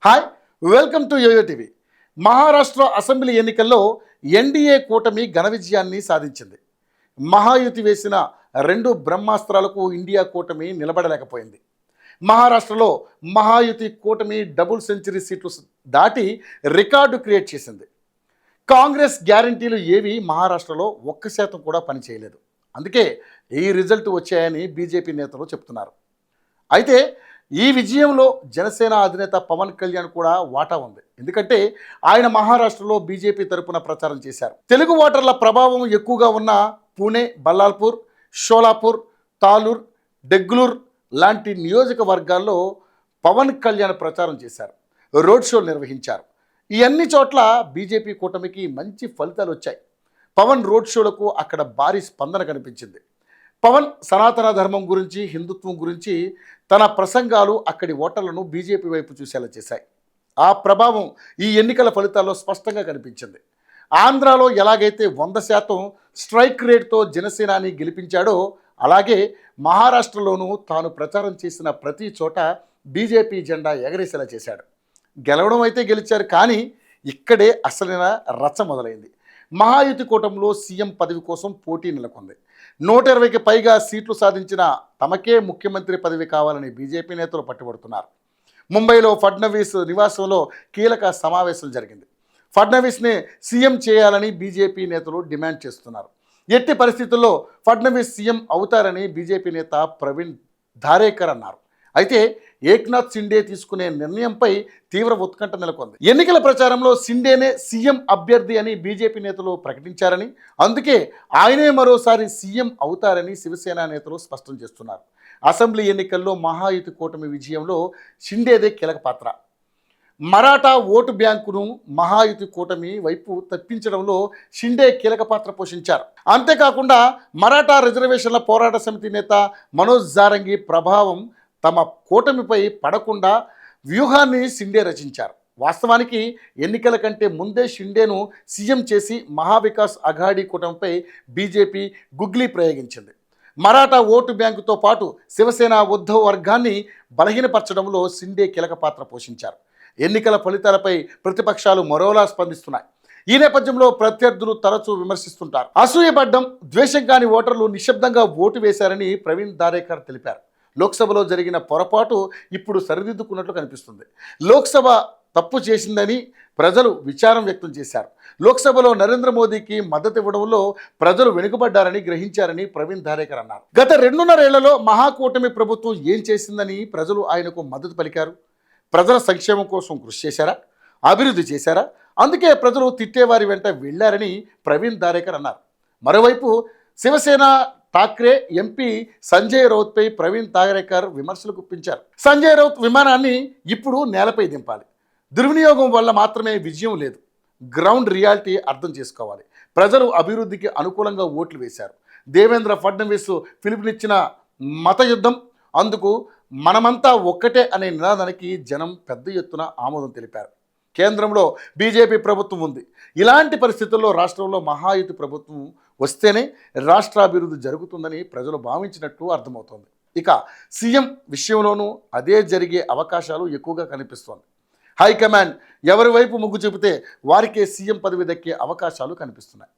Hi, welcome to YoYo TV. Maharashtra assembly ఎన్నికల్లో NDA కూటమి ఘన విజయాన్ని సాధించింది. మహాయుతి వేసిన రెండు బ్రహ్మాస్త్రాలకు ఇండియా కూటమి నిలబడలేకపోయింది. మహారాష్ట్రలో మహాయుతి కూటమి డబుల్ సెంచరీ సీట్లు దాటి రికార్డు క్రియేట్ చేసింది. కాంగ్రెస్ గ్యారంటీలు ఏవి మహారాష్ట్రలో 1% కూడా పనిచేయలేదు. అందుకే ఈ రిజల్ట్ వచ్చాయని బీజేపీ నేతలు చెప్తున్నారు. అయితే ఈ విజయంలో జనసేన అధినేత పవన్ కళ్యాణ్ కూడా వాటా ఉంది. ఎందుకంటే ఆయన మహారాష్ట్రలో బీజేపీ తరపున ప్రచారం చేశారు. తెలుగు ఓటర్ల ప్రభావం ఎక్కువగా ఉన్న పూణే, బల్లాల్పూర్, షోలాపూర్, తాలూర్, డెగ్లూర్ లాంటి నియోజకవర్గాల్లో పవన్ కళ్యాణ్ ప్రచారం చేశారు. రోడ్ షోలు నిర్వహించారు. ఈ అన్ని చోట్ల బీజేపీ కూటమికి మంచి ఫలితాలు వచ్చాయి. పవన్ రోడ్ షోలకు అక్కడ భారీ స్పందన కనిపించింది. పవన్ సనాతన ధర్మం గురించి, హిందుత్వం గురించి తన ప్రసంగాలు అక్కడి ఓటర్లను బీజేపీ వైపు చూసేలా చేశాయి. ఆ ప్రభావం ఈ ఎన్నికల ఫలితాల్లో స్పష్టంగా కనిపించింది. ఆంధ్రాలో ఎలాగైతే 100% స్ట్రైక్ రేట్తో జనసేనాని గెలిపించాడో, అలాగే మహారాష్ట్రలోనూ తాను ప్రచారం చేసిన ప్రతి చోట బీజేపీ జెండా ఎగరేసేలా చేశాడు. గెలవడం అయితే గెలిచారు, కానీ ఇక్కడే అసలైన రచ్చ మొదలైంది. మహాయుతి కూటమిలో సీఎం పదవి కోసం పోటీ నెలకొంది. 120కి పైగా సీట్లు సాధించిన తమకే ముఖ్యమంత్రి పదవి కావాలని బీజేపీ నేతలు పట్టుబడుతున్నారు. ముంబైలో ఫడ్నవీస్ నివాసంలో కీలక సమావేశం జరిగింది. ఫడ్నవీస్ని సీఎం చేయాలని బీజేపీ నేతలు డిమాండ్ చేస్తున్నారు. ఎట్టి పరిస్థితుల్లో ఫడ్నవీస్ సీఎం అవుతారని బీజేపీ నేత ప్రవీణ్ ధారేకర్ అన్నారు. అయితే ఏక్నాథ్ షిండే తీసుకునే నిర్ణయంపై తీవ్ర ఉత్కంఠ నెలకొంది. ఎన్నికల ప్రచారంలో షిండేనే సీఎం అభ్యర్థి అని బీజేపీ నేతలు ప్రకటించారని, అందుకే ఆయనే మరోసారి సీఎం అవుతారని శివసేన నేతలు స్పష్టం చేస్తున్నారు. అసెంబ్లీ ఎన్నికల్లో మహాయుతి కూటమి విజయంలో షిండేదే కీలక పాత్ర. మరాఠా ఓటు బ్యాంకును మహాయుతి కూటమి వైపు తప్పించడంలో షిండే కీలక పాత్ర పోషించారు. అంతేకాకుండా మరాఠా రిజర్వేషన్ల పోరాట సమితి నేత మనోజ్ జారంగి ప్రభావం తమ కూటమిపై పడకుండా వ్యూహాన్ని షిండే రచించారు. వాస్తవానికి ఎన్నికల కంటే ముందే షిండేను సీఎం చేసి మహావికాస్ అఘాడీ కూటమిపై బీజేపీ గుగ్లీ ప్రయోగించింది. మరాఠా ఓటు బ్యాంకుతో పాటు శివసేన ఉద్ధవ్ వర్గాన్ని బలహీనపరచడంలో షిండే కీలక పాత్ర పోషించారు. ఎన్నికల ఫలితాలపై ప్రతిపక్షాలు మరోలా స్పందిస్తున్నాయి. ఈ నేపథ్యంలో ప్రత్యర్థులు తరచూ విమర్శిస్తుంటారు. అసూయపడ్డం, ద్వేషం కాని ఓటర్లు నిశ్శబ్దంగా ఓటు వేశారని ప్రవీణ్ ధారేకర్ తెలిపారు. లోక్సభలో జరిగిన పొరపాటు ఇప్పుడు సరిదిద్దుకున్నట్లు కనిపిస్తుంది. లోక్సభ తప్పు చేసిందని ప్రజలు విచారం వ్యక్తం చేశారు. లోక్సభలో నరేంద్ర మోదీకి మద్దతు ఇవ్వడంలో ప్రజలు వెనుకబడ్డారని గ్రహించారని ప్రవీణ్ ధారేకర్ అన్నారు. గత 2.5 ఏళ్లలో మహాకూటమి ప్రభుత్వం ఏం చేసిందని ప్రజలు ఆయనకు మద్దతు పలికారు? ప్రజల సంక్షేమం కోసం కృషి చేశారా? అభివృద్ధి చేశారా? అందుకే ప్రజలు తిట్టేవారి వెంట వెళ్లారని ప్రవీణ్ ధారేకర్ అన్నారు. మరోవైపు శివసేన ఠాక్రే ఎంపీ సంజయ్ రౌత్పై ప్రవీణ్ ధారేకర్ విమర్శలు గుప్పించారు. సంజయ్ రౌత్ విమానాన్ని ఇప్పుడు నేలపై దింపాలి. దుర్వినియోగం వల్ల మాత్రమే విజయం లేదు. గ్రౌండ్ రియాలిటీ అర్థం చేసుకోవాలి. ప్రజలు అభివృద్ధికి అనుకూలంగా ఓట్లు వేశారు. దేవేంద్ర ఫడ్నవీస్ పిలుపునిచ్చిన మత యుద్ధం, అందుకు మనమంతా ఒక్కటే అనే నినాదానికి జనం పెద్ద ఎత్తున ఆమోదం తెలిపారు. కేంద్రంలో బీజేపీ ప్రభుత్వం ఉంది. ఇలాంటి పరిస్థితుల్లో రాష్ట్రంలో మహాయుతి ప్రభుత్వం వస్తేనే రాష్ట్రాభివృద్ధి జరుగుతుందని ప్రజలు భావించినట్టు అర్థమవుతోంది. ఇక సీఎం విషయంలోనూ అదే జరిగే అవకాశాలు ఎక్కువగా కనిపిస్తోంది. హైకమాండ్ ఎవరి వైపు మొగ్గు చూపితే వారికే సీఎం పదవి దక్కే అవకాశాలు కనిపిస్తున్నాయి.